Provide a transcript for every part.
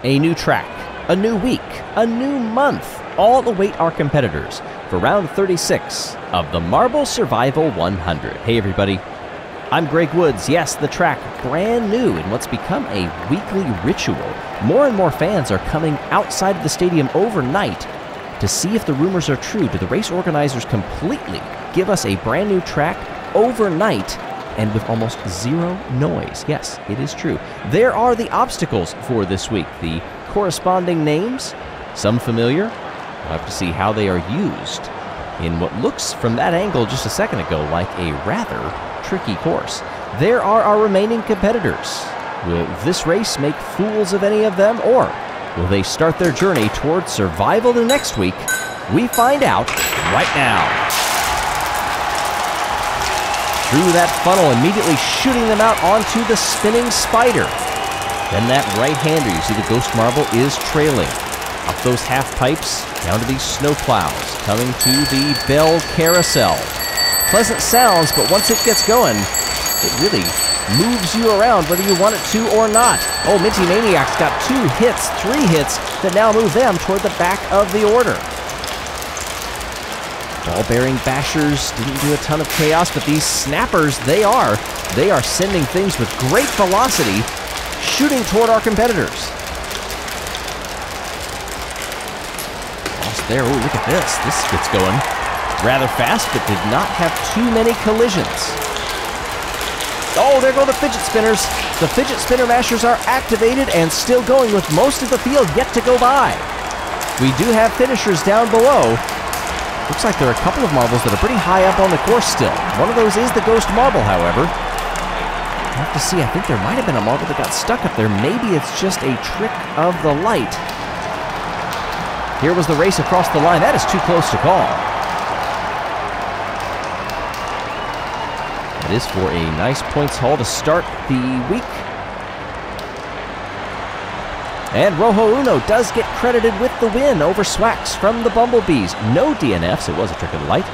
A new track, a new week, a new month, all await our competitors for round 36 of the Marble Survival 100. Hey everybody, I'm Greg Woods. Yes, the track, brand new in what's become a weekly ritual. More and more fans are coming outside of the stadium overnight to see if the rumors are true. Do the race organizers completely give us a brand new track overnight and with almost zero noise? Yes, it is true. There are the obstacles for this week, the corresponding names, some familiar. We'll have to see how they are used in what looks from that angle just a second ago like a rather tricky course. There are our remaining competitors. Will this race make fools of any of them, or will they start their journey towards survival the next week? We find out right now. Through that funnel, immediately shooting them out onto the spinning spider. Then that right-hander, you see the ghost marble is trailing. Up those half pipes, down to these snow plows, coming to the bell carousel. Pleasant sounds, but once it gets going, it really moves you around whether you want it to or not. Oh, Minty Maniac's got 2 hits, 3 hits that now move them toward the back of the order. Ball-bearing bashers didn't do a ton of chaos, but these snappers, they are sending things with great velocity, shooting toward our competitors. Lost there. Oh, look at this. This gets going rather fast, but did not have too many collisions. Oh, there go the fidget spinners. The fidget spinner mashers are activated and still going with most of the field yet to go by. We do have finishers down below. Looks like there are a couple of marbles that are pretty high up on the course still. One of those is the ghost marble, however. We'll have to see. I think there might have been a marble that got stuck up there. Maybe it's just a trick of the light. Here was the race across the line. That is too close to call. It is for a nice points haul to start the week. And Rojo Uno does get credited with the win over Swax from the Bumblebees. No DNFs, it was a trick of the light.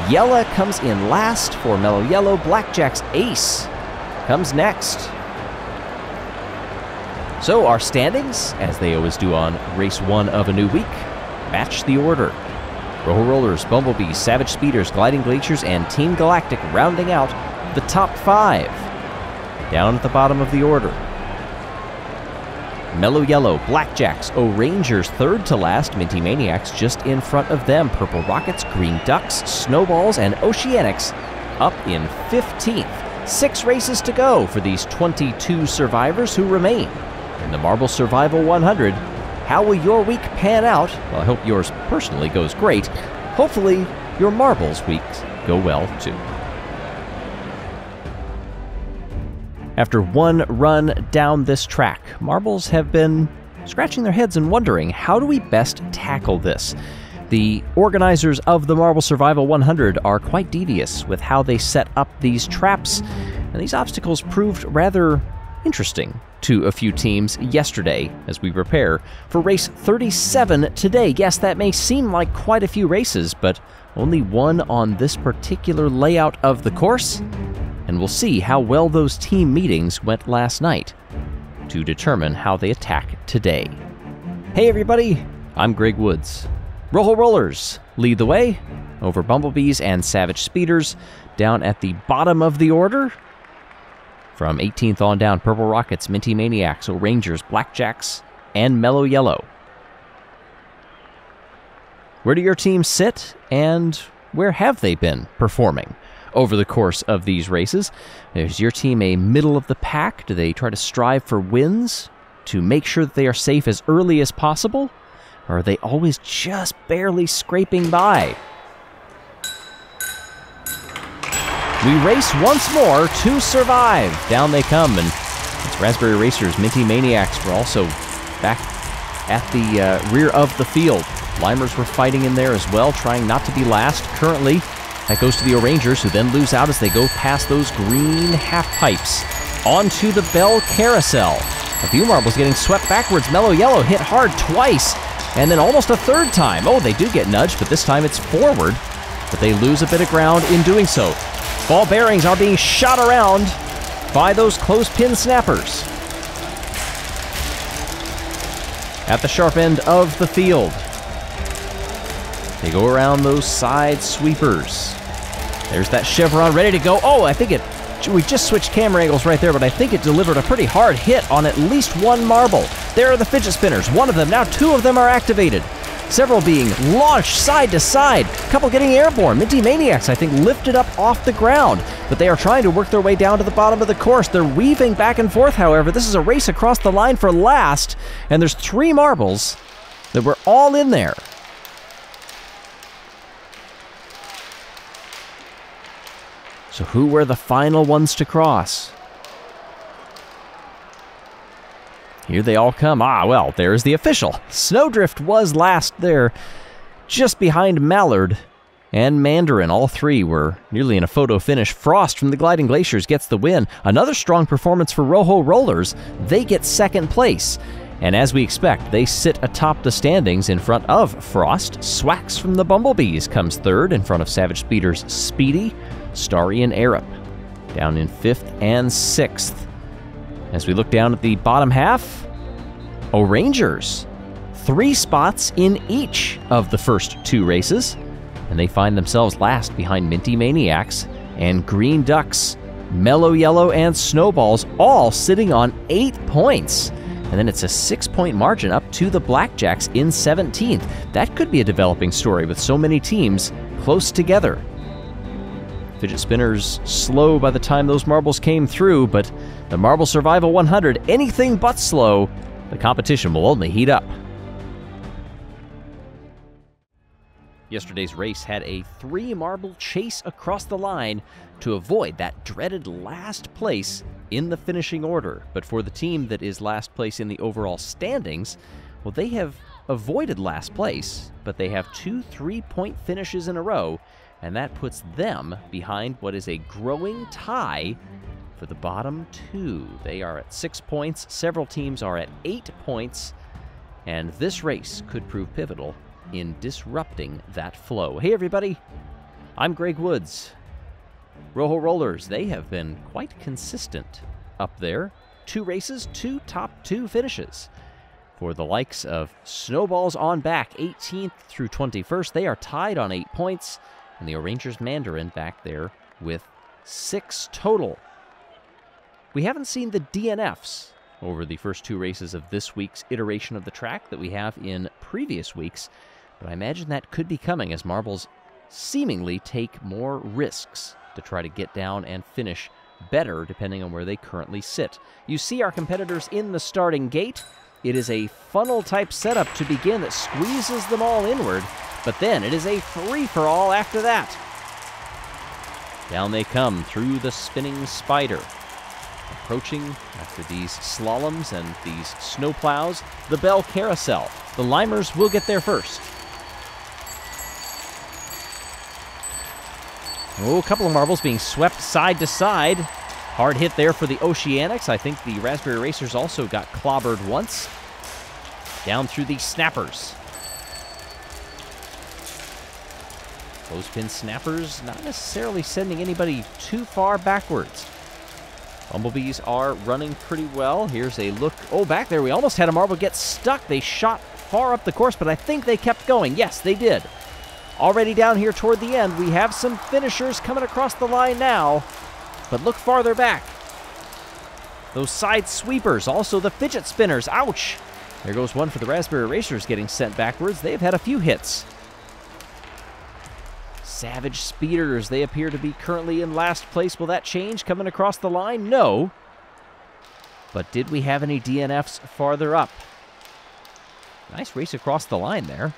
Jelle comes in last for Mellow Yellow. Blackjack's Ace comes next. So our standings, as they always do on race 1 of a new week, match the order. Rojo Rollers, Bumblebees, Savage Speeders, Gliding Glaciers, and Team Galactic rounding out the top 5. Down at the bottom of the order, Mellow Yellow, Blackjacks, O-Rangers, third to last, Minty Maniacs just in front of them, Purple Rockets, Green Ducks, Snowballs, and Oceanics up in 15th. 6 races to go for these 22 survivors who remain in the Marble Survival 100. How will your week pan out? Well, I hope yours personally goes great. Hopefully, your marbles weeks go well, too. After one run down this track, marbles have been scratching their heads and wondering, how do we best tackle this? The organizers of the Marble Survival 100 are quite devious with how they set up these traps, and these obstacles proved rather interesting to a few teams yesterday as we prepare for race 37 today. Yes, that may seem like quite a few races, but only one on this particular layout of the course. And we'll see how well those team meetings went last night to determine how they attack today. Hey everybody, I'm Greg Woods. Rojo Rollers lead the way over Bumblebees and Savage Speeders. Down at the bottom of the order, from 18th on down, Purple Rockets, Minty Maniacs, O-Rangers, Blackjacks, and Mellow Yellow. Where do your teams sit, and where have they been performing over the course of these races? Is your team a middle of the pack? Do they try to strive for wins to make sure that they are safe as early as possible? Or are they always just barely scraping by? We race once more to survive. Down they come, and it's Raspberry Racers, Minty Maniacs were also back at the rear of the field. Limers were fighting in there as well, trying not to be last. Currently, that goes to the O-Rangers, who then lose out as they go past those green half pipes onto the bell carousel. A few marbles getting swept backwards. Mellow Yellow hit hard twice, and then almost a third time. Oh, they do get nudged, but this time it's forward, but they lose a bit of ground in doing so. Ball bearings are being shot around by those clothespin snappers. at the sharp end of the field. They go around those side sweepers. There's that chevron ready to go. Oh, I think we just switched camera angles right there, but I think it delivered a pretty hard hit on at least one marble. There are the fidget spinners. One of them, now two of them are activated. Several being launched side to side. A couple getting airborne. Minty Maniacs, I think, lifted up off the ground. But they are trying to work their way down to the bottom of the course. They're weaving back and forth, however. This is a race across the line for last. And there's 3 marbles that were all in there. So who were the final ones to cross? Here they all come. Ah, well, there's the official. Snowdrift was last there, just behind Mallard and Mandarin. All 3 were nearly in a photo finish. Frost from the Gliding Glaciers gets the win. Another strong performance for Rojo Rollers. They get 2nd place. And as we expect, they sit atop the standings in front of Frost. Swax from the Bumblebees comes 3rd in front of Savage Speeder's Speedy, Starry, and Arup. Down in 5th and 6th. As we look down at the bottom half, O'Rangers, 3 spots in each of the first 2 races, and they find themselves last behind Minty Maniacs and Green Ducks. Mellow Yellow and Snowballs all sitting on 8 points. And then it's a 6-point margin up to the Blackjacks in 17th. That could be a developing story with so many teams close together. Fidget spinners slow by the time those marbles came through, but the Marble Survival 100, anything but slow. The competition will only heat up. Yesterday's race had a 3-marble chase across the line to avoid that dreaded last place in the finishing order. But for the team that is last place in the overall standings, well, they have avoided last place, but they have 2 3-point finishes in a row, and that puts them behind what is a growing tie for the bottom 2. They are at 6 points. Several teams are at 8 points, and this race could prove pivotal in disrupting that flow. Hey everybody, I'm Greg Woods. Rojo Rollers, they have been quite consistent up there. 2 races, 2 top 2 finishes. For the likes of Snowballs on back, 18th through 21st, they are tied on 8 points, and the O'Rangers Mandarin back there with 6 total. We haven't seen the DNFs over the first 2 races of this week's iteration of the track that we have in previous weeks, but I imagine that could be coming as marbles seemingly take more risks to try to get down and finish better depending on where they currently sit. You see our competitors in the starting gate. It is a funnel-type setup to begin that squeezes them all inward, but then it is a free-for-all after that. Down they come through the spinning spider. Approaching after these slaloms and these snowplows, the Bell Carousel. The Limers will get there first. Oh, a couple of marbles being swept side to side. Hard hit there for the Oceanics. I think the Raspberry Racers also got clobbered once. Down through the Snappers. Clothespin Snappers not necessarily sending anybody too far backwards. Bumblebees are running pretty well. Here's a look. Oh, back there, we almost had a marble get stuck. They shot far up the course, but I think they kept going. Yes, they did. Already down here toward the end, we have some finishers coming across the line now, but look farther back. Those side sweepers, also the fidget spinners. Ouch! There goes one for the Raspberry Racers getting sent backwards. They've had a few hits. Savage Speeders, they appear to be currently in last place. Will that change coming across the line? No. But did we have any DNFs farther up? Nice race across the line there.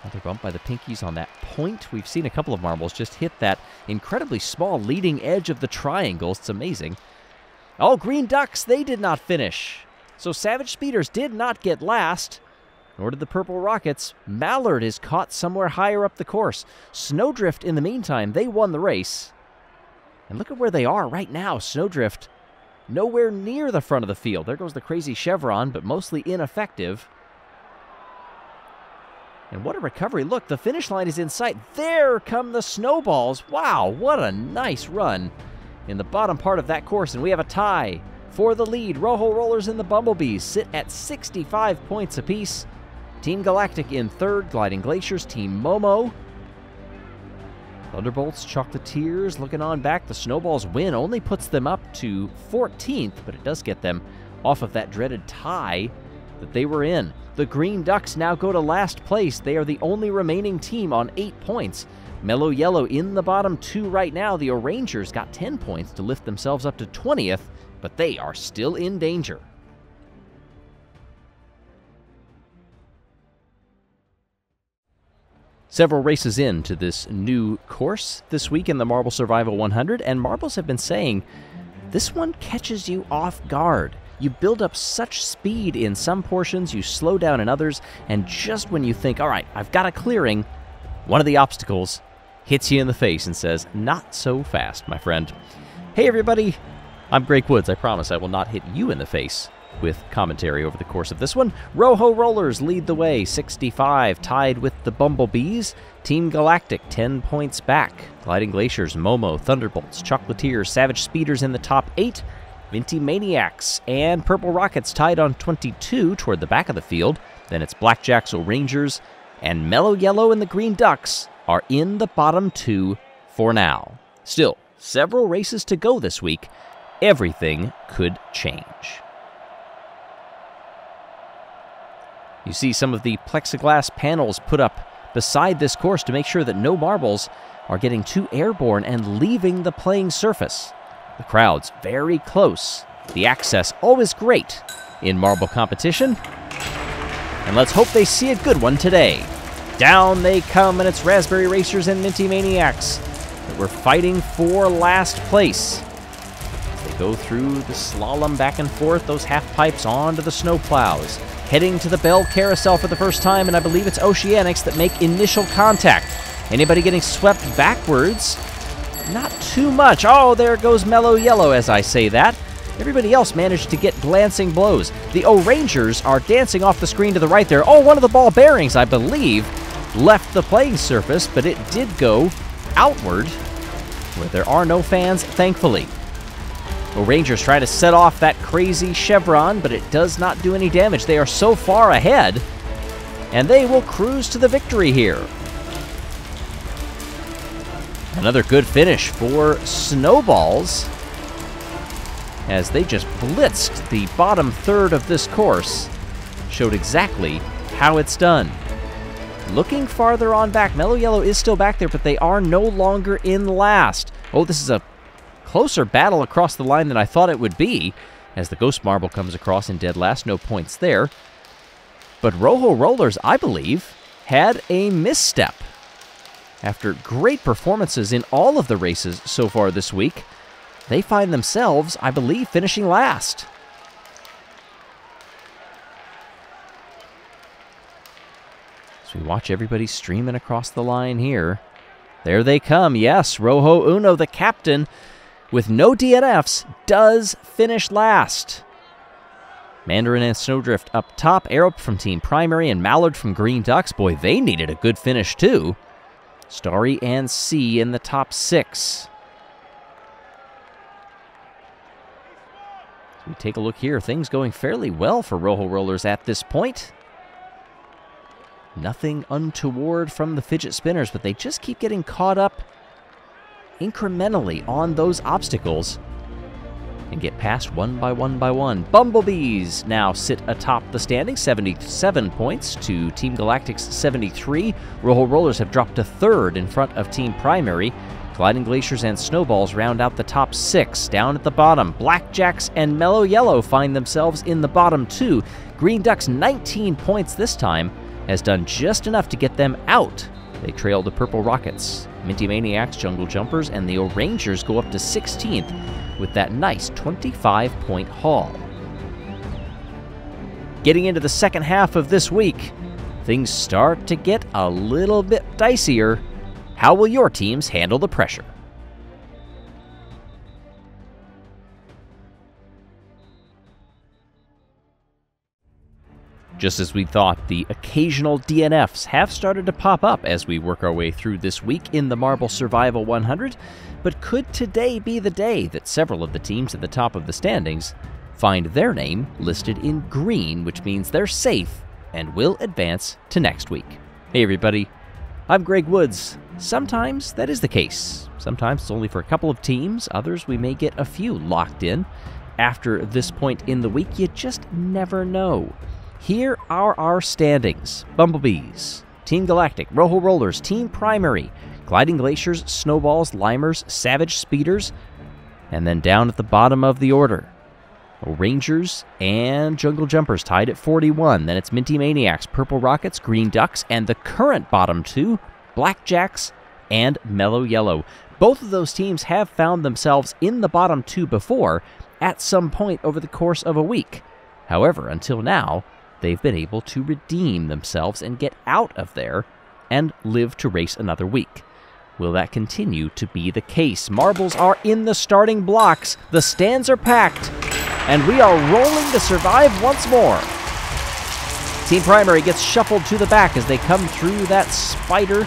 Another bump by the Pinkies on that point. We've seen a couple of marbles just hit that incredibly small leading edge of the triangles. It's amazing. Oh, Green Ducks, they did not finish. So Savage Speeders did not get last, nor did the Purple Rockets. Mallard is caught somewhere higher up the course. Snowdrift, in the meantime, they won the race. And look at where they are right now. Snowdrift nowhere near the front of the field. There goes the crazy chevron, but mostly ineffective. And what a recovery. Look, the finish line is in sight. There come the Snowballs. Wow, what a nice run in the bottom part of that course. And we have a tie for the lead. Rojo Rollers and the Bumblebees sit at 65 points apiece. Team Galactic in third, Gliding Glaciers, Team Momo. Thunderbolts, Chocolatiers looking on back. The Snowballs win only puts them up to 14th, but it does get them off of that dreaded tie that they were in. The Green Ducks now go to last place. They are the only remaining team on 8 points. Mellow Yellow in the bottom 2 right now. The Orangers got 10 points to lift themselves up to 20th, but they are still in danger. Several races into this new course this week in the Marble Survival 100, and Marbles have been saying this one catches you off guard. You build up such speed in some portions, you slow down in others, and just when you think, all right, I've got a clearing, one of the obstacles hits you in the face and says, not so fast, my friend. Hey everybody, I'm Greg Woods. I promise I will not hit you in the face with commentary over the course of this one. Rojo Rollers lead the way, 65, tied with the Bumblebees. Team Galactic, 10 points back. Gliding Glaciers, Momo, Thunderbolts, Chocolatiers, Savage Speeders in the top 8. Minty Maniacs and Purple Rockets tied on 22 toward the back of the field. Then it's Blackjacks, Orangers, and Mellow Yellow and the Green Ducks are in the bottom 2 for now. Still, several races to go this week. Everything could change. You see some of the plexiglass panels put up beside this course to make sure that no marbles are getting too airborne and leaving the playing surface. The crowd's very close. The access always great in marble competition. And let's hope they see a good one today. Down they come, and it's Raspberry Racers and Minty Maniacs that we're fighting for last place. They go through the slalom back and forth, those half pipes onto the snow plows. Heading to the Bell Carousel for the first time, and I believe it's Oceanics that make initial contact. Anybody getting swept backwards? Not too much. Oh, there goes Mellow Yellow as I say that. Everybody else managed to get glancing blows. The Orangers are dancing off the screen to the right there. Oh, one of the ball bearings, I believe, left the playing surface, but it did go outward, where there are no fans, thankfully. Orangers try to set off that crazy chevron, but it does not do any damage. They are so far ahead, and they will cruise to the victory here. Another good finish for Snowballs, as they just blitzed the bottom third of this course. Showed exactly how it's done. Looking farther on back, Mellow Yellow is still back there, but they are no longer in last. Oh, this is a closer battle across the line than I thought it would be, as the Ghost Marble comes across in dead last. No points there. But Rojo Rollers, I believe, had a misstep. After great performances in all of the races so far this week, they find themselves, I believe, finishing last. So we watch everybody streaming across the line here. There they come. Yes, Rojo Uno, the captain, with no DNFs, does finish last. Mandarin and Snowdrift up top. Arup from Team Primary and Mallard from Green Ducks. Boy, they needed a good finish too. Starry and C in the top 6. So we take a look here. Things going fairly well for Rojo Rollers at this point. Nothing untoward from the fidget spinners, but they just keep getting caught up incrementally on those obstacles and get past one by one by one. Bumblebees now sit atop the standings, 77 points to Team Galactic's 73. Rojo Rollers have dropped to third in front of Team Primary. Gliding Glaciers and Snowballs round out the top 6. Down at the bottom, Blackjacks and Mellow Yellow find themselves in the bottom 2. Green Ducks, 19 points this time, has done just enough to get them out. They trail the Purple Rockets. Minty Maniacs, Jungle Jumpers, and the Orangers go up to 16th with that nice 25-point haul. Getting into the second half of this week, things start to get a little bit dicier. How will your teams handle the pressure? Just as we thought, the occasional DNFs have started to pop up as we work our way through this week in the Marble Survival 100, but could today be the day that several of the teams at the top of the standings find their name listed in green, which means they're safe and will advance to next week. Hey everybody, I'm Greg Woods. Sometimes that is the case. Sometimes it's only for a couple of teams. Others we may get a few locked in. After this point in the week, you just never know. Here are our standings. Bumblebees, Team Galactic, Rojo Rollers, Team Primary, Gliding Glaciers, Snowballs, Limers, Savage Speeders, and then down at the bottom of the order, Rangers and Jungle Jumpers tied at 41. Then it's Minty Maniacs, Purple Rockets, Green Ducks, and the current bottom two, Blackjacks and Mellow Yellow. Both of those teams have found themselves in the bottom two before at some point over the course of a week. However, until now, they've been able to redeem themselves and get out of there and live to race another week. Will that continue to be the case? Marbles are in the starting blocks, the stands are packed, and we are rolling to survive once more. Team Primary gets shuffled to the back as they come through that spider,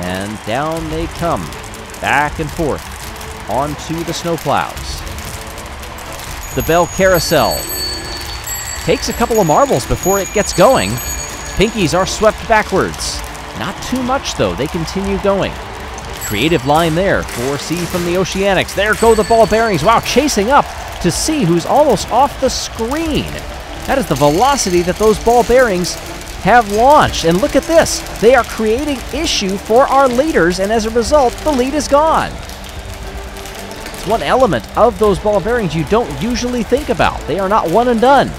and down they come, back and forth, onto the snowplows. The Bell Carousel takes a couple of marbles before it gets going. Pinkies are swept backwards. Not too much, though. They continue going. Creative line there for C from the Oceanics. There go the ball bearings. Wow, chasing up to C, who's almost off the screen. That is the velocity that those ball bearings have launched. And look at this. They are creating issue for our leaders, and as a result, the lead is gone. It's one element of those ball bearings you don't usually think about. They are not one and done.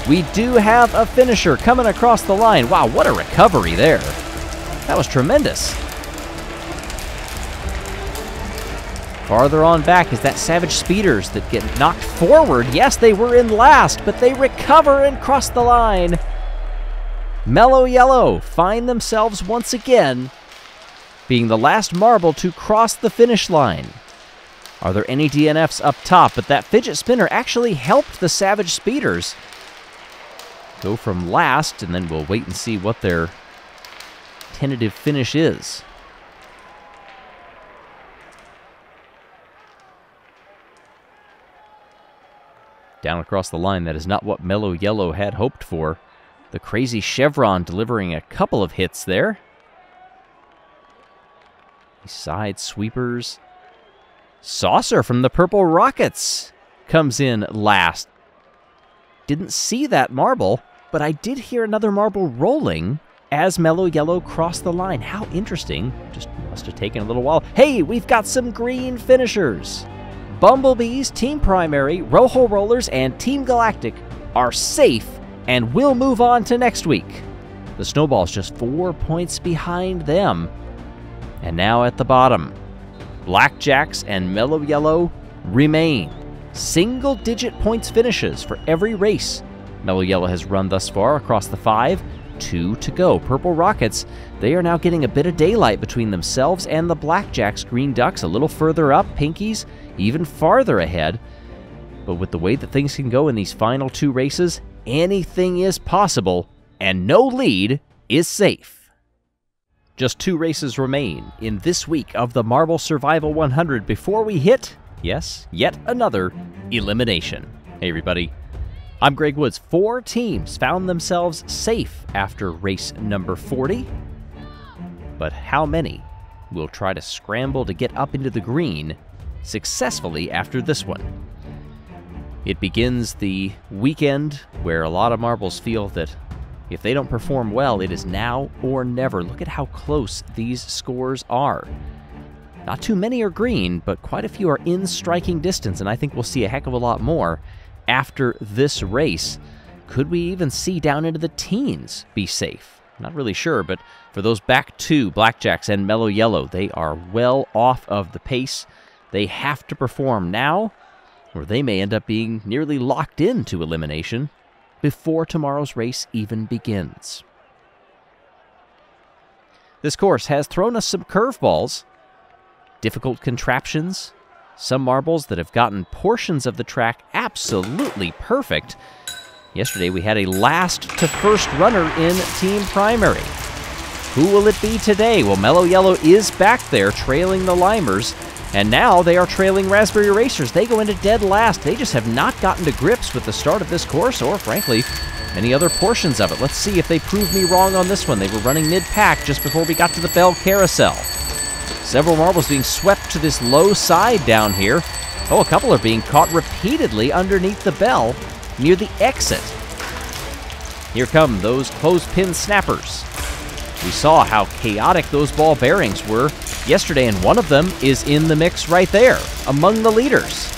We do have a finisher coming across the line. Wow, what a recovery there. That was tremendous. Farther on back is that Savage Speeders that get knocked forward. Yes, they were in last, but they recover and cross the line. Mellow Yellow find themselves once again being the last marble to cross the finish line. Are there any DNFs up top? But that fidget spinner actually helped the Savage Speeders go from last, and then we'll wait and see what their tentative finish is. Down across the line, that is not what Mellow Yellow had hoped for. The Crazy Chevron delivering a couple of hits there. Side sweepers. Saucer from the Purple Rockets comes in last. Didn't see that marble, but I did hear another marble rolling as Mellow Yellow crossed the line. How interesting. Just must have taken a little while. Hey, we've got some green finishers. Bumblebees, Team Primary, Rojo Rollers, and Team Galactic are safe and will move on to next week. The Snowball's just 4 points behind them. And now at the bottom, Blackjacks and Mellow Yellow remain. Single-digit points finishes for every race Mellow Yellow has run thus far across the 5. 2 to go. Purple Rockets, they are now getting a bit of daylight between themselves and the Blackjacks. Green Ducks a little further up. Pinkies even farther ahead. But with the way that things can go in these final 2 races, anything is possible, and no lead is safe. Just 2 races remain in this week of the Marble Survival 100 before we hit, yes, yet another elimination. Hey everybody, I'm Greg Woods. 4 teams found themselves safe after race number 40. But how many will try to scramble to get up into the green successfully after this one? It begins the weekend where a lot of marbles feel that if they don't perform well, it is now or never. Look at how close these scores are. Not too many are green, but quite a few are in striking distance, and I think we'll see a heck of a lot more after this race. Could we even see down into the teens be safe? Not really sure, but for those back 2, Blackjacks and Mellow Yellow, they are well off of the pace. They have to perform now, or they may end up being nearly locked into elimination before tomorrow's race even begins. This course has thrown us some curveballs, difficult contraptions, some marbles that have gotten portions of the track absolutely perfect. Yesterday we had a last to first runner in Team Primary. Who will it be today? Well, Mellow Yellow is back there trailing the Limers, And now they are trailing Raspberry Racers. They go into dead last. They just have not gotten to grips with the start of this course, or frankly, many other portions of it. Let's see if they prove me wrong on this one. They were running mid-pack just before we got to the Bell Carousel. Several marbles being swept to this low side down here. Oh, a couple are being caught repeatedly underneath the bell near the exit. Here come those clothespin snappers. We saw how chaotic those ball bearings were yesterday, and one of them is in the mix right there, among the leaders.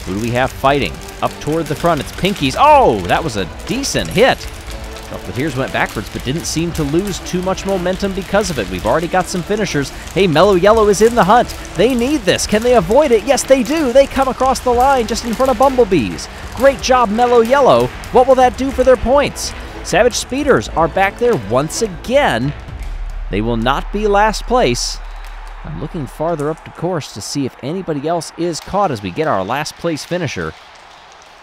Who do we have fighting? Up toward the front, it's Pinkies. Oh, that was a decent hit. Here's went backwards, but didn't seem to lose too much momentum because of it. We've already got some finishers. Hey, Mellow Yellow is in the hunt. They need this. Can they avoid it? Yes, they do. They come across the line just in front of Bumblebees. Great job, Mellow Yellow. What will that do for their points? Savage Speeders are back there once again. They will not be last place. I'm looking farther up the course to see if anybody else is caught as we get our last place finisher.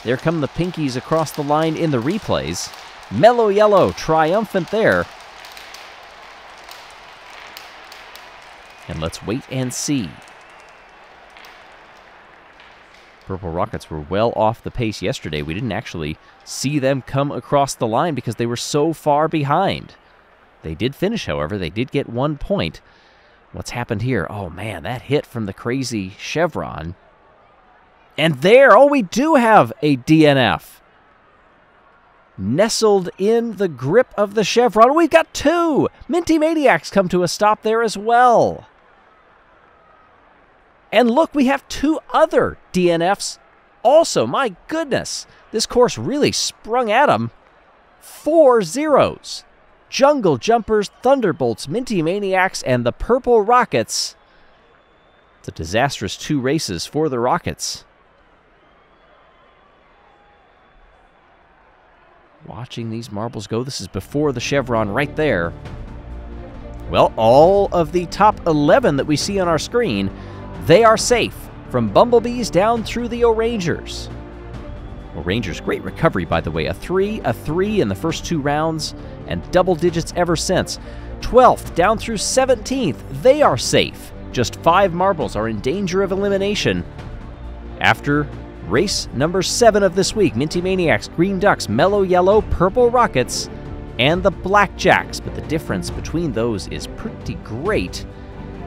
There come the Pinkies across the line in the replays. Mellow Yellow triumphant there. And let's wait and see. Purple Rockets were well off the pace yesterday. We didn't actually see them come across the line because they were so far behind. They did finish, however. They did get 1 point. What's happened here? Oh, man, that hit from the crazy Chevron. And there, oh, we do have a DNF. Nestled in the grip of the Chevron. We've got 2! Minty Maniacs come to a stop there as well. And look, we have 2 other DNFs also. My goodness, this course really sprung at them. 4 zeros. Jungle Jumpers, Thunderbolts, Minty Maniacs, and the Purple Rockets. It's a disastrous 2 races for the Rockets. Watching these marbles go. This is before the Chevron right there. Well, all of the top 11 that we see on our screen, they are safe. From Bumblebees down through the O'Rangers. O'Rangers, great recovery, by the way. A 3 in the first 2 rounds, and double digits ever since. 12th down through 17th, they are safe. Just 5 marbles are in danger of elimination after race number 7 of this week. Minty Maniacs, Green Ducks, Mellow Yellow, Purple Rockets, and the Blackjacks. But the difference between those is pretty great.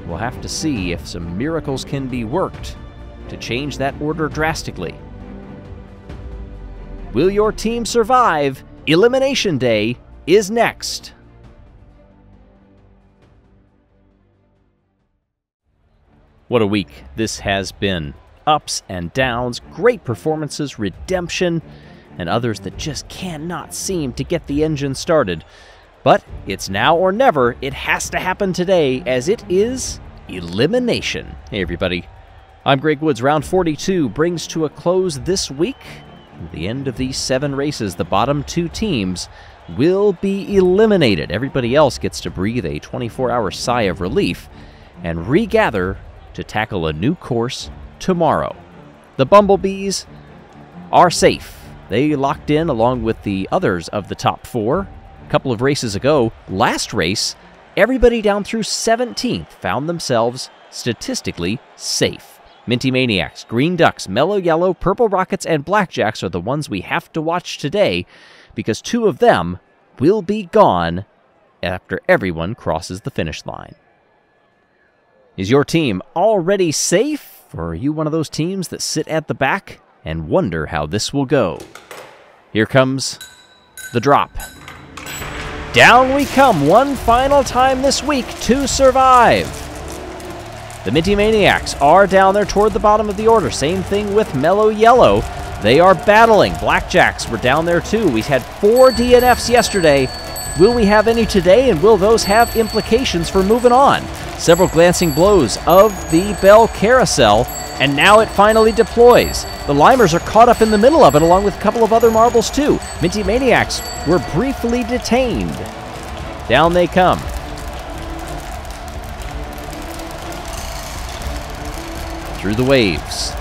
We'll have to see if some miracles can be worked to change that order drastically. Will your team survive? Elimination Day is next. What a week this has been. Ups and downs, great performances, redemption, and others that just cannot seem to get the engine started. But it's now or never. It has to happen today, as it is elimination. Hey everybody, I'm Greg Woods. Round 42 brings to a close this week. At the end of these 7 races, the bottom 2 teams will be eliminated. Everybody else gets to breathe a 24-hour sigh of relief and regather to tackle a new course tomorrow. The Bumblebees are safe. They locked in along with the others of the top 4 a couple of races ago. Last race, everybody down through 17th found themselves statistically safe. Minty Maniacs, Green Ducks, Mellow Yellow, Purple Rockets, and Blackjacks are the ones we have to watch today because 2 of them will be gone after everyone crosses the finish line. Is your team already safe, or are you one of those teams that sit at the back and wonder how this will go? Here comes the drop. Down we come one final time this week to survive. The Minty Maniacs are down there toward the bottom of the order. Same thing with Mellow Yellow. They are battling. Blackjacks were down there too. We had 4 DNFs yesterday. Will we have any today, and will those have implications for moving on? Several glancing blows of the Bell Carousel, and now it finally deploys. The Limers are caught up in the middle of it, along with a couple of other marbles too. Minty Maniacs were briefly detained. Down they come. Through the waves.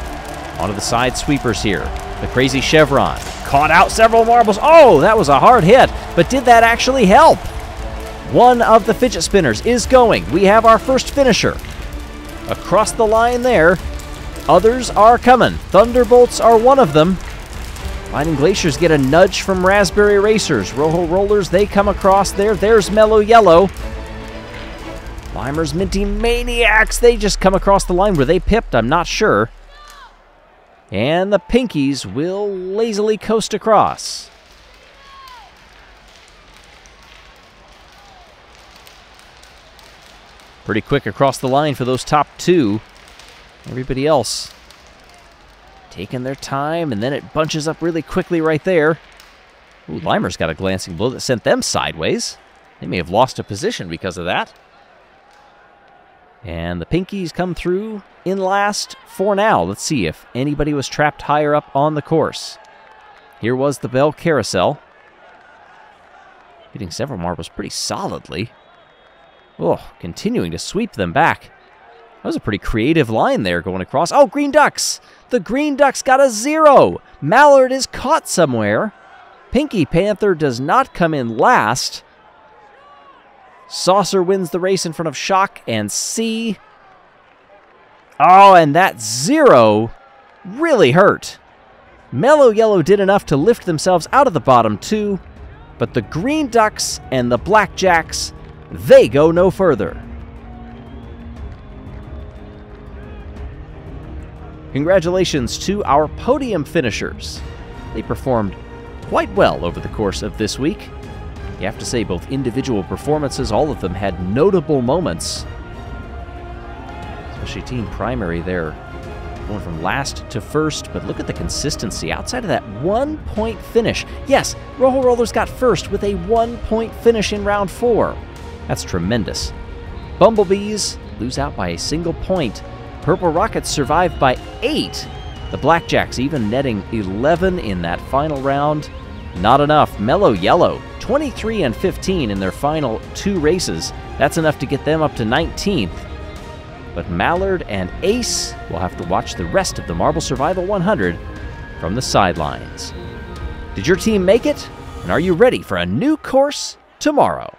Onto the side sweepers here. The crazy Chevron caught out several marbles. Oh, that was a hard hit, but did that actually help? One of the fidget spinners is going. We have our first finisher. across the line there. Others are coming. Thunderbolts are one of them. Mining Glaciers get a nudge from Raspberry Racers. Rojo Rollers, they come across there. There's Mellow Yellow. Limer's Minty Maniacs, they just come across the line. Were they pipped? I'm not sure. And the Pinkies will lazily coast across. Pretty quick across the line for those top two. Everybody else taking their time, and then it bunches up really quickly right there. Ooh, Limer's got a glancing blow that sent them sideways. They may have lost a position because of that. And the Pinkies come through in last for now. Let's see if anybody was trapped higher up on the course. Here was the Bell Carousel. Hitting several marbles pretty solidly. Oh, continuing to sweep them back. That was a pretty creative line there going across. Oh, Green Ducks! The Green Ducks got a 0. Mallard is caught somewhere. Pinky Panther does not come in last. Saucer wins the race in front of Shock and C. Oh, and that 0 really hurt. Mellow Yellow did enough to lift themselves out of the bottom two, but the Green Ducks and the Blackjacks, they go no further. Congratulations to our podium finishers. They performed quite well over the course of this week. You have to say, both individual performances, all of them had notable moments. Especially Team Primary there, going from last to first, but look at the consistency outside of that 1-point finish. Yes, Rojo Rollers got first with a 1-point finish in round 4. That's tremendous. Bumblebees lose out by a single point. Purple Rockets survive by 8. The Blackjacks even netting 11 in that final round. Not enough. Mellow Yellow, 23 and 15 in their final 2 races. That's enough to get them up to 19th. But Mallard and Ace will have to watch the rest of the Marble Survival 100 from the sidelines. Did your team make it? And are you ready for a new course tomorrow?